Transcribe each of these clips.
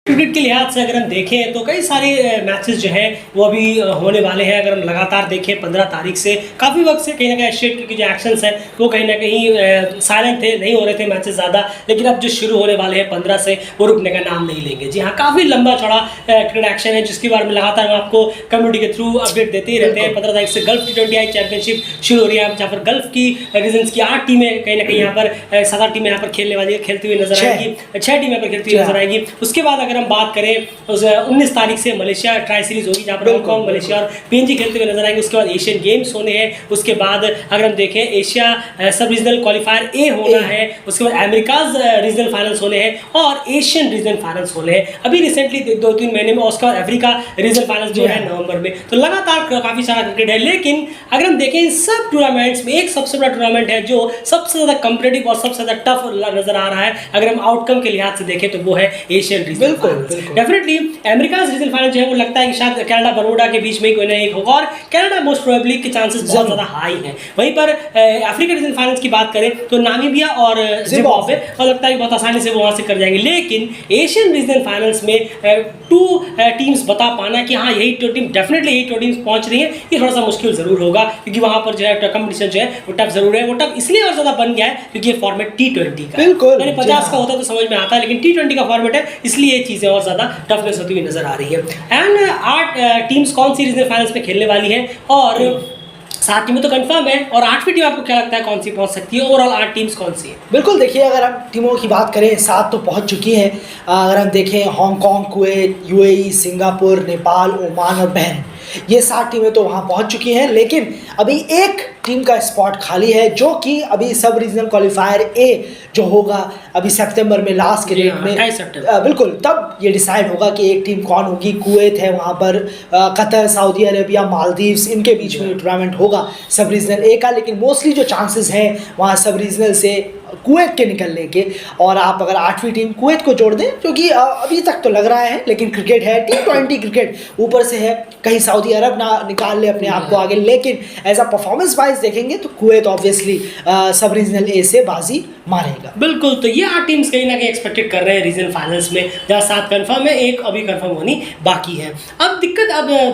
Cricket के लिहाज से अगर हम देखें तो कई सारे मैचेस जो हैं वो अभी होने वाले हैं। अगर हम लगातार देखें 15 तारीख से काफ़ी वक्त से कहीं ना कहीं एशिया के जो एक्शंस हैं वो कहीं ना कहीं साइलेंट थे, नहीं हो रहे थे मैचेस ज़्यादा, लेकिन अब जो शुरू होने वाले हैं 15 से वो रुकने का नाम नहीं लेंगे। जी हाँ, काफ़ी लंबा चौड़ा क्रिकेट एक्शन है जिसके बारे में लगातार हम आपको कम्युनिटी के थ्रू अपडेट देते ही रहते हैं। 15 तारीख से गल्फ T20 चैंपियनशिप शुरू हो रही है, जहाँ पर गल्फ की रीजन्स की 8 टीमें कहीं ना कहीं यहाँ पर 7-8 टीमें यहाँ पर खेलने वाली है, खेलती हुई नजर आएगी, 6 टीमें पर खेलती हुई नजर आएगी। उसके बाद अगर हम बात करें 19 तारीख से मलेशिया ट्राई सीरीज होगी जहाँ पर हांगकांग, मलेशिया और पीएनजी खेलते हुए नजर आएंगे। उसके बाद एशियन गेम्स होने हैं। उसके बाद अगर हम देखें एशिया सब रीजनल क्वालिफायर ए होना है। उसके बाद अमेरिकाज रीजनल फाइनल्स होने हैं और एशियन रीजनल फाइनल्स होने हैं अभी रिसेंटली 2-3 महीने में। उसके बाद अफ्रीका रीजनल फाइनल्स जो है नवंबर में। तो लगातार काफी सारा क्रिकेट है, लेकिन अगर हम देखें इन सब टूर्नामेंट्स में एक सबसे बड़ा टूर्नामेंट है जो सबसे ज्यादा कॉम्पिटिटिव और सबसे ज्यादा टफ नजर आ रहा है अगर हम आउटकम के लिहाज से देखें तो वो है Asian regional finals. Definitely America regional final जो है वो लगता है कि शायद कनाडा बर्मुडा के बीच में कोई ना एक होगा और कनाडा मोस्ट प्रोबेबली के चांसेस बहुत ज्यादा हाई हैं। वहीं पर अफ्रीका रीजनल फाइनल्स की बात करें तो नामीबिया और जिम्बाब्वे और लगता है कि बहुत आसानी से वो वहां से कर जाएंगे। लेकिन एशियन रीजनल फाइनल्स में 2 टीम्स बता पाना कि हाँ यही 2 टीम डेफिनेटली यही 2 टीम्स पहुंच रही है, ये थोड़ा सा मुश्किल जरूर होगा क्योंकि वहां पर जो है कंपटीशन जो है वो टफ जरूर है। वो टफ इसलिए और ज्यादा बन गया है क्योंकि ये फॉर्मेट T20 का है। 50 का होता तो समझ में आता है, लेकिन T20 का फॉर्मेट है इसलिए ये चीजें और ज्यादा टफनेस होती हुई नजर आ रही है। एंड 8 टीम्स कौन सी रीजनल फाइनल्स में खेलने वाली है और 7 टीमें तो कंफर्म है और 8वीं टीम आपको क्या लगता है कौन सी पहुंच सकती है? ओवरऑल 8 टीम्स कौन सी है? बिल्कुल, देखिए अगर हम टीमों की बात करें 7 तो पहुंच चुकी हैं। अगर हम देखें Hong Kong, Kuwait, UAE, Singapore, Nepal, Oman और बहरीन, ये 7 टीमें तो वहाँ पहुँच चुकी हैं। लेकिन अभी एक टीम का स्पॉट खाली है जो कि अभी सब रीजनल क्वालिफायर ए जो होगा अभी सितंबर में लास्ट के डेट में बिल्कुल तब ये डिसाइड होगा कि एक टीम कौन होगी। कुवैत है वहाँ पर, कतर, सऊदी अरेबिया, मालदीव्स, इनके बीच में टूर्नामेंट होगा सब रीजनल ए का। लेकिन मोस्टली जो चांसेस हैं वहाँ सब रीजनल से कुवैत के निकलने के, और आप अगर 8वीं टीम कुवैत को जोड़ दें क्योंकि अभी तक तो लग रहा है, लेकिन क्रिकेट है, T20 क्रिकेट ऊपर से है, कहीं सऊदी अरब ना निकाल ले अपने आप को आगे। लेकिन एज अ परफॉर्मेंस वाइज देखेंगे तो कुवैत ऑब्वियसली सब रीजनल ए से बाजी मारेगा। बिल्कुल, तो ये 8 टीम्स कहीं ना कहीं एक्सपेक्टेड कर रहे हैं रीजनल फाइनल्स में, जहाँ 7 कंफर्म है, एक अभी कंफर्म होनी बाकी है। अब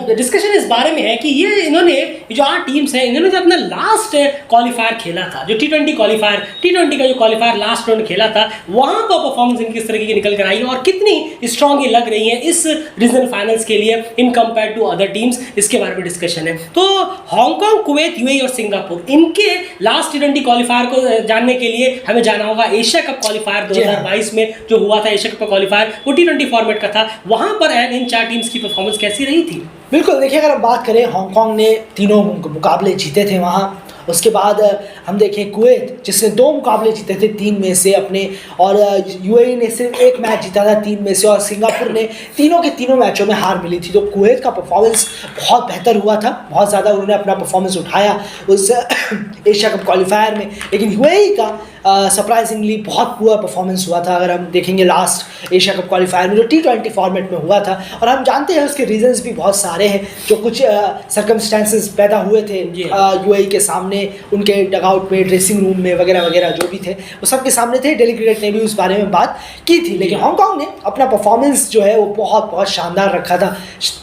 डिस्कशन इस बारे में है कि ये इन्होंने जो 8 टीम्स हैं इन्होंने जो अपना लास्ट क्वालिफायर खेला था, जो T20 क्वालिफायर, T20 का जो क्वालिफायर लास्ट राउंड खेला था, वहां पर परफॉर्मेंस इनकी किस तरीके की निकल कर आई और कितनी स्ट्रांग ये लग रही है इस रीजनल फाइनल्स के लिए in compare to other teams, इसके बारे में डिस्कशन है। तो हांगकांग, कुवैत, यूएई और सिंगापुर, इनके लास्ट T20 क्वालिफायर को जानने के लिए हमें जाना होगा एशिया कप क्वालिफायर 2022 में जो हुआ था। एशिया कप क्वालिफायर वो T20 फॉर्मेट का था, वहां पर इन 4 टीम्स की परफॉर्मेंस कैसी रही थी? बिल्कुल, देखिए अगर हम बात करें हांगकांग ने 3 मुकाबले जीते थे वहाँ। उसके बाद हम देखें कुवैत जिसने 2 मुकाबले जीते थे 3 में से अपने, और यूएई ने सिर्फ 1 मैच जीता था 3 में से, और सिंगापुर ने तीनों के तीनों मैचों में हार मिली थी। तो कुवैत का परफॉर्मेंस बहुत बेहतर हुआ था, बहुत ज़्यादा उन्होंने अपना परफॉर्मेंस उठाया उस एशिया कप क्वालिफायर में। लेकिन यूएई का सरप्राइजिंगली बहुत पुअर परफॉर्मेंस हुआ था अगर हम देखेंगे लास्ट एशिया कप क्वालिफायर में जो T20 फॉर्मेट में हुआ था। और हम जानते हैं उसके रीजंस भी बहुत सारे हैं, जो कुछ सर्कमस्टेंसेस पैदा हुए थे यूएई के सामने, उनके डगआउट में, ड्रेसिंग रूम में वगैरह वगैरह जो भी थे वो सबके सामने थे। डेली क्रिकेट ने भी उस बारे में बात की थी। लेकिन हांगकांग ने अपना परफॉर्मेंस जो है वो बहुत बहुत शानदार रखा था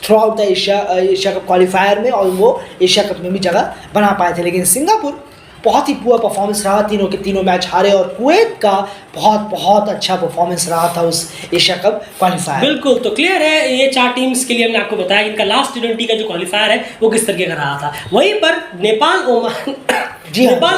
through out the Asia cup qualifier में, और वो एशिया कप में भी जगह बना पाए थे। लेकिन सिंगापुर बहुत ही पुअर परफॉर्मेंस रहा, तीनों के तीनों मैच हारे, और कुवैत का बहुत बहुत अच्छा परफॉर्मेंस रहा था उस एशिया कप क्वालिफायर। बिल्कुल, तो क्लियर है ये 4 टीम्स के लिए हमने आपको बताया इनका लास्ट T20 का जो क्वालिफायर है वो किस तरीके का रहा था। वहीं पर नेपाल,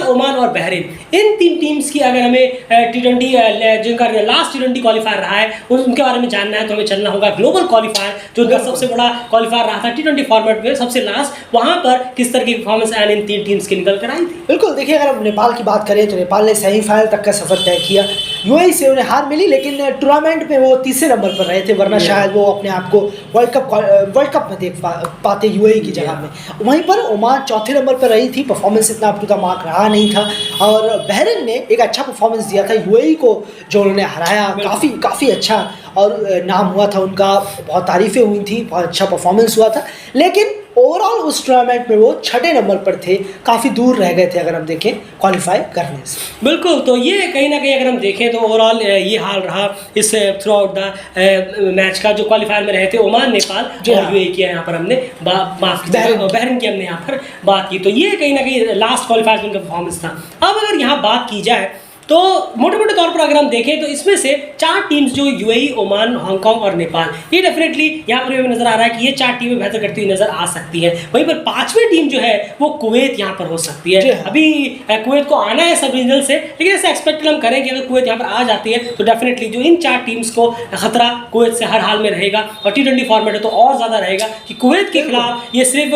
ओमान और बहरीन, इन 3 टीम्स की अगर हमें T20 जिनका लास्ट T20 क्वालिफायर रहा है उनके बारे में जानना है तो हमें चलना होगा ग्लोबल क्वालिफायर, जो उनका सबसे बड़ा क्वालिफायर रहा था T20 फॉर्मेट में सबसे लास्ट, वहां पर किस तरह की परफॉर्मेंस इन 3 टीम्स की निकल कर आई थी। बिल्कुल, देखिए अगर हम नेपाल की बात करें तो नेपाल ने सेमीफाइनल तक का सफर तय किया। यूएई से उन्हें हार मिली, लेकिन टूर्नामेंट में वो 3रे नंबर पर रहे थे, वरना शायद वो अपने आप को वर्ल्ड कप में देख पाते यूएई की जगह में। वहीं पर ओमान 4थे नंबर पर रही थी, परफॉर्मेंस इतना अप टू द मार्क रहा नहीं था। और बहरीन ने एक अच्छा परफॉर्मेंस दिया था यूएई को, जो उन्होंने हराया, काफ़ी अच्छा और नाम हुआ था उनका, बहुत तारीफ़ें हुई थी, बहुत अच्छा परफॉर्मेंस हुआ था। लेकिन ओवरऑल उस टूर्नामेंट में वो 6ठे नंबर पर थे, काफ़ी दूर रह गए थे अगर हम देखें क्वालिफाई करने से। बिल्कुल, तो ये कहीं ना कहीं अगर हम देखें तो ओवरऑल ये हाल रहा इस थ्रू आउट द मैच का। जो क्वालिफायर में रहे थे ओमान, नेपाल और यूएई की यहाँ पर हमने बहरीन की हमने यहाँ पर बात की। तो ये कहीं ना कहीं लास्ट क्वालिफायर में उनका परफॉर्मेंस था। अब अगर यहाँ बात की जाए तो मोटे मोटे तौर पर अगर हम देखें तो इसमें से 4 टीम्स जो यूएई, ओमान, हांगकांग और नेपाल, ये डेफिनेटली यहाँ पर हमें नजर आ रहा है कि ये 4 टीमें बेहतर करती हुई नजर आ सकती है। वहीं पर 5वीं टीम जो है वो कुवैत यहाँ पर हो सकती है। अभी कुवैत को आना है सब रीजनल से, लेकिन ऐसे एक्सपेक्ट हम करें कि अगर कुवैत यहाँ पर आ जाती है तो डेफिनेटली जो इन 4 टीम्स को खतरा कुवैत से हर हाल में रहेगा। और T20 फॉर्मेट है तो और ज़्यादा रहेगा कि कुवैत के खिलाफ ये सिर्फ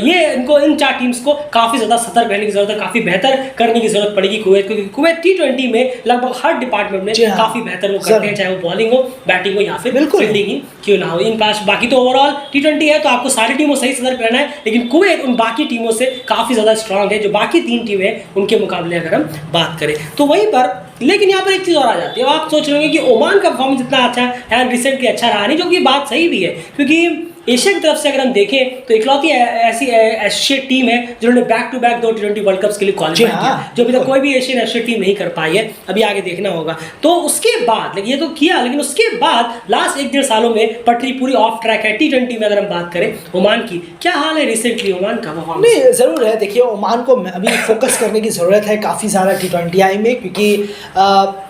ये इनको इन 4 टीम्स को काफ़ी ज़्यादा सतर्क रहने की जरूरत है, काफ़ी बेहतर करने की जरूरत पड़ेगी कुवैत को, क्योंकि कुवैत T20 में लगभग हर डिपार्टमेंट में काफी बेहतर वो करते हैं, चाहे वो बॉलिंग हो, बैटिंग हो या फिर फील्डिंग ही क्यों ना हो। इन पास बाकी तो ओवरऑल T20 है तो आपको सारी टीमों सही सतर्क रहना है, लेकिन कुवैत उन बाकी टीमों से काफी ज्यादा स्ट्रांग है, जो बाकी 3 टीमें हैं उनके मुकाबले अगर हम बात करें तो वहीं पर। लेकिन यहाँ पर एक चीज़ और आ जाती है, आप सोच रहे होंगे कि ओमान का परफॉर्मेंस इतना अच्छा है, रिसेंटली अच्छा रहा नहीं, जो कि बात सही भी है, क्योंकि एशिया की तरफ से अगर हम देखें तो इकलौती ऐसी एशियन टीम है जिन्होंने back to back 2 T20 world cups के लिए क्वालिफाई किया, जो अभी तक कोई भी एशियन टीम नहीं कर पाई है। अभी आगे देखना होगा। तो उसके बाद ये तो किया, लेकिन उसके बाद लास्ट 1-1.5 सालों में पटरी पूरी ऑफ ट्रैक है। T20 में अगर हम बात करें ओमान की, क्या हाल है रिसेंटली ओमान का? नहीं, ज़रूर है। देखिए, ओमान को अभी फोकस करने की ज़रूरत है काफ़ी ज़्यादा T20 में, क्योंकि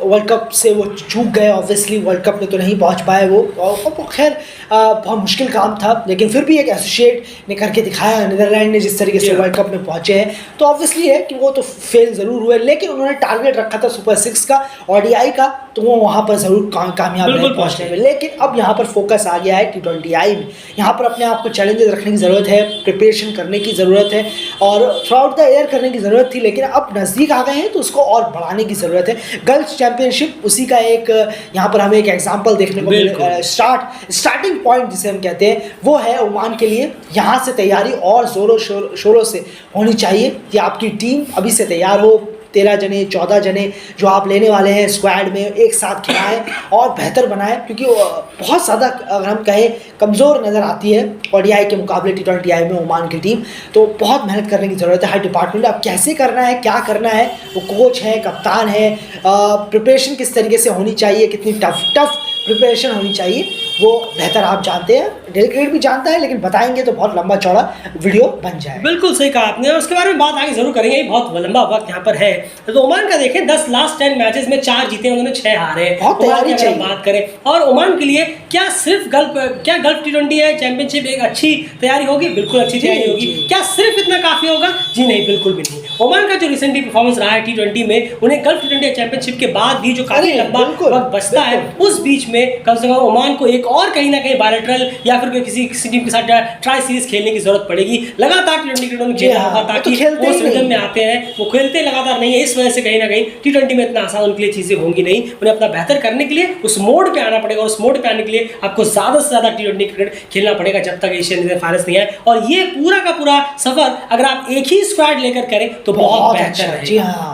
वर्ल्ड कप से वो चूक गए। ऑब्वियसली वर्ल्ड कप में तो नहीं पहुंच पाए वो, और खैर बहुत मुश्किल काम था, लेकिन फिर भी एक एसोसिएट ने करके दिखाया। नीदरलैंड ने जिस तरीके से वर्ल्ड कप में पहुंचे हैं, तो ऑब्वियसली है कि वो तो फेल ज़रूर हुए, लेकिन उन्होंने टारगेट रखा था सुपर 6 का, ODI का, तो वो वहाँ पर ज़रूर कामयाब रहे पहुँचने में। लेकिन अब यहाँ पर फोकस आ गया है T20 में। यहाँ पर अपने आप को चैलेंजेस रखने की ज़रूरत है, प्रिपरेशन करने की ज़रूरत है, और थ्रू आउट द ईयर करने की ज़रूरत थी, लेकिन अब नज़दीक आ गए हैं तो उसको और बढ़ाने की ज़रूरत है। गल्फ चैंपियनशिप उसी का एक यहाँ पर हमें एक एग्जाम्पल देखने को मिला। स्टार्टिंग पॉइंट जिसे हम कहते हैं वो है ओमान के लिए। यहाँ से तैयारी और ज़ोरों शोरों से होनी चाहिए कि आपकी टीम अभी से तैयार हो। 13 जने 14 जने जो आप लेने वाले हैं स्क्वाड में, एक साथ खिलाएं और बेहतर बनाएं, क्योंकि बहुत ज़्यादा अगर हम कहें कमज़ोर नज़र आती है ODI के मुकाबले T20 में ओमान की टीम। तो बहुत मेहनत करने की ज़रूरत है हर डिपार्टमेंट। अब कैसे करना है, क्या करना है, वो कोच है, कप्तान है, प्रिपरेशन किस तरीके से होनी चाहिए, कितनी टफ प्रिपरेशन होनी चाहिए, वो बेहतर आप जानते हैं, डेलीगेट भी जानता है, लेकिन बताएंगे तो बहुत लंबा चौड़ा वीडियो बन जाएगा। बिल्कुल सही कहा आपने, और उसके बारे में बात आगे जरूर करेंगे, बहुत लंबा वक्त यहाँ पर है। तो ओमान का देखें, 10 लास्ट 10 मैचेस में 4 जीते, उन्होंने 6 हारे। बहुत तैयारी चाहिए। बात करें और ओमान के लिए क्या सिर्फ गल्फ T20 है चैंपियनशिप एक अच्छी तैयारी होगी? बिल्कुल अच्छी तैयारी होगी। क्या सिर्फ इतना काफी होगा? जी नहीं, बिल्कुल भी नहीं। ओमान का जो रिसेंटली परफॉर्मेंस रहा है T20 में, उन्हें गल्फ T20 चैंपियनशिप के बाद भी जो काफी लंबा वक्त बचता है, उस बीच में कम से कम ओमान को एक और कहीं ना कहीं बायलैटरल या फिर किसी टीम के साथ ट्राई सीरीज खेलने की जरूरत पड़ेगी। लगातार T20 खेलना होगा ताकि वो रिदम में आते हैं, वो खेलते लगातार नहीं है, इस वजह से कहीं ना कहीं T20 में इतना आसान उनके लिए चीजें होंगी नहीं। उन्हें अपना बेहतर करने के लिए उस मोड पे आना पड़ेगा, और उस मोड पे आने के लिए आपको ज्यादा से ज्यादा T20 क्रिकेट खेलना पड़ेगा जब तक एशियन फाइनल्स नहीं आए। और ये पूरा का पूरा सफर अगर आप एक ही स्क्वाड लेकर करें तो बहुत बेहतर है।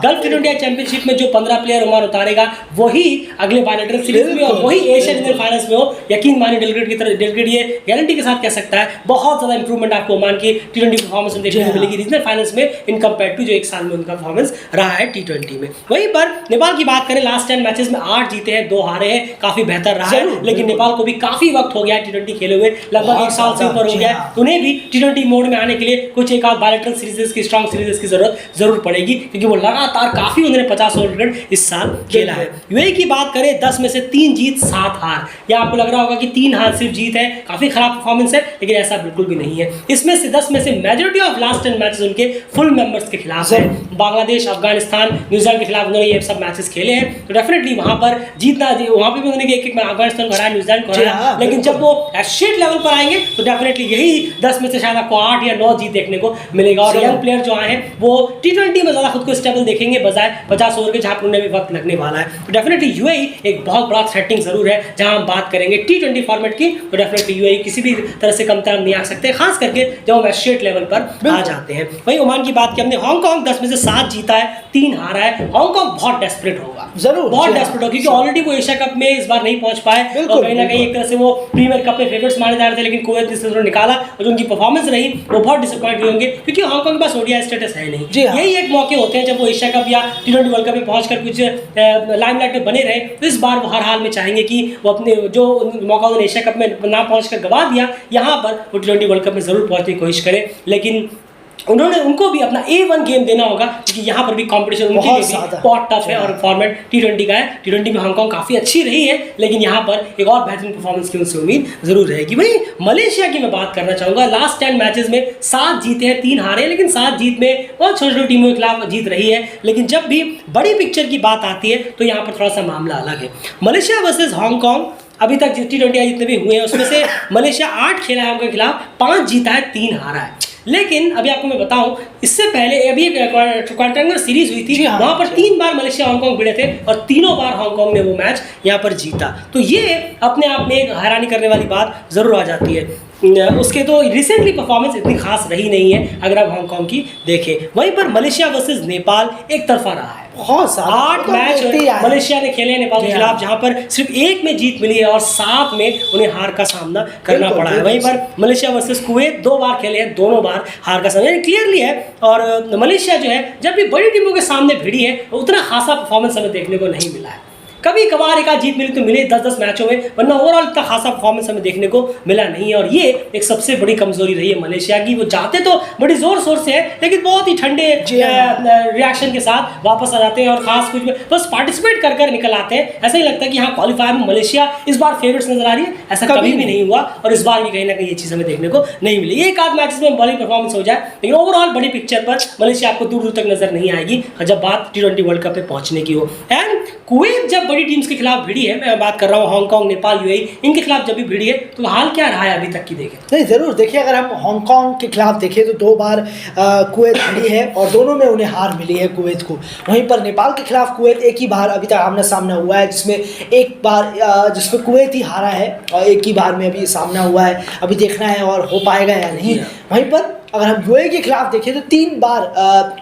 गल्फ T20 चैंपियनशिप में जो 15 प्लेयर ओमान उतारेगा वही अगले बायलैटरल सीरीज में और वही एशियन फाइनल्स में हो। यकीन मानिए डेलीगेट की तरह डेलीगेट ये गारंटी के साथ कह सकता है बहुत ज्यादा इंप्रूवमेंट आपको ओमान की T20 परफॉर्मेंस में देखने को मिलेगी रीजनल फाइनल्स में इन कंपेयर टू जो एक साल में उनका परफॉर्मेंस रहा है T20 में। वहीं पर नेपाल की बात करें, लास्ट 10 मैचेस में 8 जीते हैं, 2 हारे हैं, काफी बेहतर रहा है। लेकिन नेपाल को भी काफी वक्त हो गया है T20 खेले हुए, लगभग 1 साल से ऊपर हो गया है। उन्हें भी T20 मोड में आने के लिए कुछ एक आध बायलैटरल सीरीज की स्ट्रॉन्ग सीरीज की जरूरत जरूर पड़ेगी, क्योंकि वो लगातार काफी उन्होंने 50 ओवर क्रिकेट इस साल खेला है। यूएई की बात करें, 10 में से 3 जीत 7 हार। या आपको लग रहा होगा कि 3 हार सिर्फ जीत है, काफी खराब परफॉर्मेंस है, लेकिन ऐसा बिल्कुल भी नहीं है। इसमें से 10 में से मेजॉरिटी ऑफ लास्ट 10 मैचेस उनके फुल मेंबर्स के खिलाफ है। बांग्लादेश, अफगानिस्तान, न्यूजीलैंड के खिलाफ उन्होंने ये सब मैचेस खेले हैं, तो डेफिनेटली वहां पर जीतना, वहां पे भी उन्होंने एक अफगानिस्तान को हराया, न्यूजीलैंड को हराया, लेकिन जब वो एशियन लेवल पर आएंगे तो डेफिनेटली यही 10 में से शायद आपको 8 या 9 जीत देखने को मिलेगा। और यंग प्लेयर जो आए हैं वो T20 में ज्यादा खुद को स्टेबल देखेंगे बजाय 50 ओवर के, जहां पर उन्हें भी वक्त लगने वाला है। तो डेफिनेटली यूएई एक बहुत बड़ा थ्रेटनिंग जरूर है, जहां हम बात करेंगे T20 T20 फॉर्मेट की, तो डेफिनेटली यूएई किसी भी तरह से कमतर नहीं आ सकते, खास करके जब हम एशियट लेवल पर आ जाते हैं। वहीं ओमान की बात की हमने, हांगकांग 10 में से 7 जीता है, 3 हारा है। हांगकांग बहुत डेस्परेट होगा, जरूर बहुत डेस्परेट होगा, क्योंकि ऑलरेडी वो एशिया कप में इस बार नहीं पहुंच पाए, और कहीं ना कहीं एक तरह से वो प्रीमियर कप में फेवरेट्स माने जा रहे थे, लेकिन कुवैत ने उन्होंने निकाला और जो उनकी परफॉर्मेंस रही वो बहुत डिसअपॉइंट हुए होंगे, क्योंकि हांगकांग के पास ओडीआई स्टेटस है नहीं। यही एक मौके होते हैं जब वो एशिया कप या T20 वर्ल्ड कप में पहुंचकर कुछ लाइमलाइट में बने रहे, तो इस बार वो हर हाल में चाहेंगे कि वो अपने जो मौका उन्होंने एशिया कप में ना पहुंचकर गवा दिया, यहाँ पर वो T20 वर्ल्ड कप में जरूर पहुंचने की कोशिश करें। लेकिन उनको भी अपना A1 गेम देना होगा, क्योंकि यहाँ पर भी कंपटीशन उनके लिए भी बहुत टफ है, और फॉर्मेट T20 का है। T20 में हांगकांग काफ़ी अच्छी रही है, लेकिन यहाँ पर एक और बेहतरीन परफॉर्मेंस की उनसे उम्मीद जरूर रहेगी। भाई मलेशिया की मैं बात करना चाहूँगा, लास्ट 10 मैचेस में 7 जीते हैं, 3 हारे, लेकिन 7 जीत में बहुत छोटी छोटी टीमों के खिलाफ जीत रही है। लेकिन जब भी बड़ी पिक्चर की बात आती है तो यहाँ पर थोड़ा सा मामला अलग है। मलेशिया वर्सेज हांगकांग, अभी तक T20 जितने भी हुए हैं उसमें से मलेशिया 8 खेला है हांगकांग के खिलाफ, 5 जीता है, 3 हारा है। लेकिन अभी आपको मैं बताऊं, इससे पहले अभी क्वार्टर सीरीज हुई थी, वहां पर 3 बार मलेशिया हांगकांग भिड़े थे और तीनों बार हांगकांग ने वो मैच यहां पर जीता। तो ये अपने आप में एक हैरानी करने वाली बात जरूर आ जाती है। उसके तो रिसेंटली परफॉर्मेंस इतनी खास रही नहीं है अगर आप हांगकांग की देखें। वहीं पर मलेशिया वर्सेस नेपाल एक तरफा रहा है, बहुत 8 मैच मलेशिया ने खेले नेपाल के खिलाफ, जहां पर सिर्फ 1 में जीत मिली है और 7 में उन्हें हार का सामना करना पड़ा है। वहीं पर मलेशिया वर्सेस कुवैत 2 बार खेले हैं, दोनों बार हार का सामना क्लियरली है। और मलेशिया जो है जब भी बड़ी टीमों के सामने भिड़ी है, उतना खासा परफॉर्मेंस हमें देखने को नहीं मिला है। कभी कभार एक जीत मिली तो मिले 10-10 मैचों में, वरना ओवरऑल इतना खासा परफॉर्मेंस हमें देखने को मिला नहीं है। और ये एक सबसे बड़ी कमजोरी रही है मलेशिया की। वो चाहते तो बड़ी जोर शोर से है, लेकिन बहुत ही ठंडे रिएक्शन के साथ वापस आ जाते हैं, और खास कुछ बस पार्टिसिपेट कर कर निकल आते हैं। ऐसा ही लगता है कि हाँ, क्वालिफायर में मलेशिया इस बार फेवरेट्स नजर आ रही है, ऐसा कभी भी नहीं हुआ, और इस बार भी कहीं ना कहीं ये चीज़ हमें देखने को नहीं मिली। एक आध मैचेस में बड़ी परफॉर्मेंस हो जाए, लेकिन ओवरऑल बड़ी पिक्चर पर मलेशिया आपको दूर दूर तक नजर नहीं आएगी जब बात T20 वर्ल्ड कप में पहुंचने की हो। एंड कुवैत जब बड़ी टीम्स के खिलाफ भिड़ी है, मैं बात कर रहा हूँ हांगकांग, नेपाल, यूएई, इनके खिलाफ जब भी भिड़ी है, तो हाल क्या रहा है अभी तक की देखें? नहीं, ज़रूर देखिए, अगर हम हांगकांग के खिलाफ देखें तो 2 बार कुवैत भिड़ी है और दोनों में उन्हें हार मिली है कुवैत को। वहीं पर नेपाल के खिलाफ कुवैत एक ही बार अभी तक आमना सामना हुआ है, जिसमें एक बार जिसमें कुवैत ही हारा है, और एक ही बार में अभी सामना हुआ है। अभी देखना है और हो पाएगा या नहीं। वहीं पर अगर हम यूएई के खिलाफ देखें तो 3 बार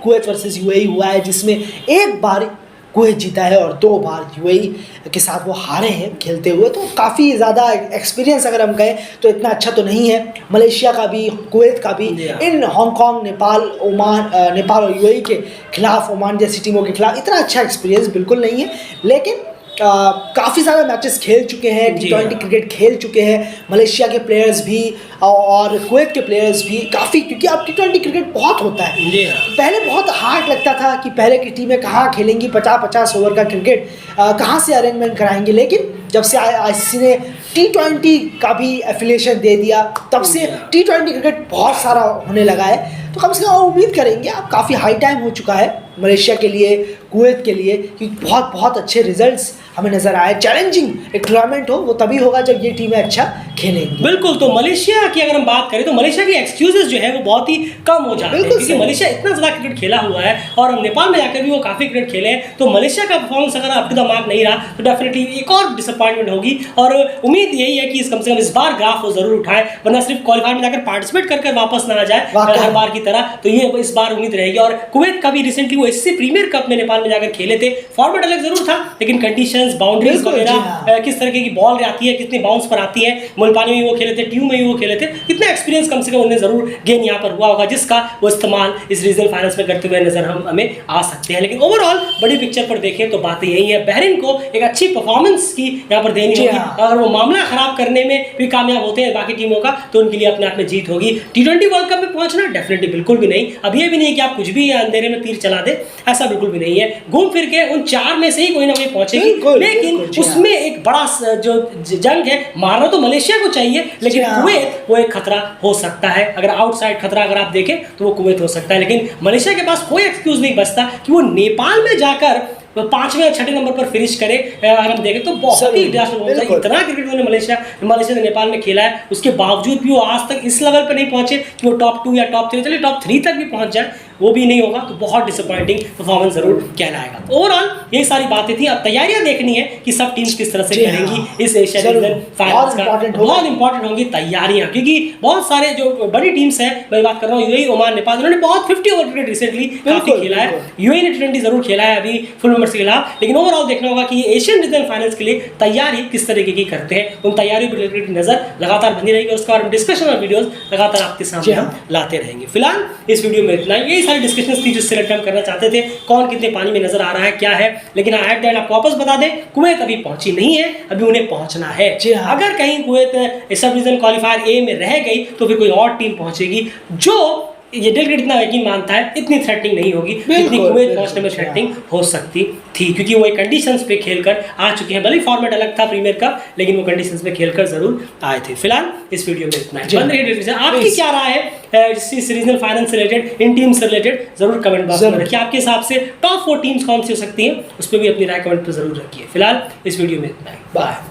कुवैत वर्सेस यूएई हुआ है, जिसमें एक बार कुवैत जीता है और 2 बार यूएई के साथ वो हारे हैं खेलते हुए। तो काफ़ी ज़्यादा एक्सपीरियंस अगर हम कहें तो इतना अच्छा तो नहीं है मलेशिया का भी, कुवैत का भी। इन हांगकांग, नेपाल और यूएई के खिलाफ, ओमान जैसी टीमों के खिलाफ इतना अच्छा एक्सपीरियंस बिल्कुल नहीं है। लेकिन काफ़ी सारे मैचेस खेल चुके हैं, T20 क्रिकेट खेल चुके हैं मलेशिया के प्लेयर्स भी और कुवैत के प्लेयर्स भी काफ़ी, क्योंकि अब T20 क्रिकेट बहुत होता है। पहले बहुत हार्ड लगता था कि पहले की टीमें कहाँ खेलेंगी 50-50 ओवर का क्रिकेट, कहाँ से अरेंजमेंट कराएंगे। लेकिन जब से आईसीसी ने T20 का भी एफिलिएशन दे दिया, तब से T20 क्रिकेट बहुत सारा होने लगा है। तो कम से कम उम्मीद करेंगे, अब काफ़ी हाई टाइम हो चुका है मलेशिया के लिए, कुवैत के लिए, कि बहुत बहुत अच्छे रिजल्ट्स हमें नजर आए। चैलेंजिंग एक टूर्नामेंट हो वो तभी होगा जब ये टीमें अच्छा खेलेंगी। बिल्कुल। तो मलेशिया की अगर हम बात करें तो मलेशिया की एक्सक्यूजेस जो है वो बहुत ही कम हो जाते हैं, क्योंकि मलेशिया इतना ज़्यादा क्रिकेट खेला हुआ है, और नेपाल में जाकर भी वो काफ़ी क्रिकेट खेले हैं। तो मलेशिया का परफॉर्मेंस अगर अप टू द मार्क नहीं रहा तो डेफिनेटली एक और डिसअपॉइंटमेंट होगी। और उम्मीद यही है कि कम से कम इस बार ग्राफ वो जरूर उठाए, वरना सिर्फ क्वालिफायर में जाकर पार्टिसिपेट कर वापस ना आ जाए हर बार की तरह। तो ये इस बार उम्मीद रहेगी। और कुवैत का भी रिसेंटली वो एससी प्रीमियर कप में नेपाल में जाकर खेले थे, फॉर्मेट अलग जरूर था, लेकिन कंडीशंस, बाउंड्रीज वगैरह, किस तरीके की बॉल आती है, कितनी बाउंस पर आती है, मुल्तानी में वो खेले थे, ट्यू में भी वो खेले थे, कितना एक्सपीरियंस कम से कम उन्हें जरूर गेन यहाँ पर हुआ होगा, जिसका वो इस्तेमाल इस रीजनल फाइनल्स में करते हुए नजर हमें आ सकते हैं। लेकिन ओवरऑल बड़ी पिक्चर पर देखें तो बातें यही है, बहरीन को एक अच्छी परफॉर्मेंस की यहाँ पर देनी होगी। अगर वो मामला खराब करने में भी कामयाब होते हैं बाकी टीमों का, तो उनके लिए अपने आप में जीत होगी। T20 वर्ल्ड कप में पहुंचना डेफिनेटली बिल्कुल भी नहीं। अब ये भी नहीं कि आप कुछ भी अंधेरे में तीर चला दे, ऐसा बिल्कुल भी नहीं है। घूम फिर के उन 4 में से ही कोई ना कोई पहुंचेगी, लेकिन उसमें एक बड़ा जो जंग है, मारना तो मलेशिया को चाहिए, लेकिन कुवैत वो एक खतरा हो सकता है। अगर आउटसाइड खतरा अगर आप देखें तो वो कुवैत हो सकता है, लेकिन मलेशिया के पास कोई एक्सक्यूज नहीं बचता कि वो नेपाल में जाकर 5वें या 6ठे नंबर पर फिनिश करे। अगर हम देखें तो बहुत ही इतना क्रिकेट उन्होंने मलेशिया ने नेपाल में खेला है, उसके बावजूद भी वो आज तक इस लेवल पर नहीं पहुंचे कि वो टॉप 2 या टॉप 3, चलिए टॉप 3 तक भी पहुंच जाए, वो भी नहीं होगा तो बहुत डिसअपॉइंटिंग परफॉर्मेंस जरूर कहलाएगा। ओवरऑल यही सारी बातें थी। अब तैयारियां देखनी है कि सब टीम्स किस तरह से जी करेंगी हाँ, इस एशिया जरूर। रीजन फाइनल्स का। बहुत important होगा। बहुत इंपॉर्टेंट होंगी तैयारियां, क्योंकि बहुत सारे जो बड़ी टीम्स हैं, मैं बात कर रहा हूँ यूएई, ओमान, नेपाल, उन्होंने बहुत 50 ओवर क्रिकेट रिसेंटली काफी बिल्कुल, खेला है। बिल्कुल। यूएई ने T20 जरूर खेला है अभी फुल मेंबर्स के खिलाफ, लेकिन ओवरऑल देखना होगा कि ये एशियन रीजनल फाइनल्स के लिए तैयारी किस तरीके की करते हैं। उन तैयारियों पर क्रिकेट की नजर लगातार बनी रहेगी, उसके बारे में डिस्कशन और वीडियोस लगातार आपके सामने हम लाते रहेंगे। फिलहाल इस वीडियो में इतना, यही सारी डिस्कशंस थी जो सिलेक्ट हम करना चाहते थे, कौन कितने पानी में नजर आ रहा है क्या है। लेकिन एट द एंड आपको वापस बता दें, कुवैत अभी पहुंची नहीं है, अभी उन्हें पहुंचना है। जी हाँ। अगर कहीं कुवैत सब रीजन क्वालिफायर ए में रह गई तो फिर कोई और टीम पहुंचेगी जो ये दिल इतना यकीन मानता है इतनी थ्रेटनिंग नहीं होगी जितनी कुवैत पहुंचने में थ्रेटनिंग हो सकती थी, क्योंकि वो एक कंडीशंस पे खेलकर आ चुके हैं। भले ही फॉर्मेट अलग था प्रीमियर का, लेकिन वो कंडीशंस पे खेलकर जरूर आए थे। फिलहाल इस वीडियो में इतना ही। बंद रहिए। आपकी क्या राय है इस रीजनल फाइनल से रिलेटेड, इन टीम से रिलेटेड, जरूर कमेंट बॉक्स में रखिए। आपके हिसाब से टॉप 4 टीम्स कौन सी हो सकती हैं, उस पर भी अपनी राय कमेंट पर जरूर रखिए। फिलहाल इस वीडियो में इतना ही। बाय।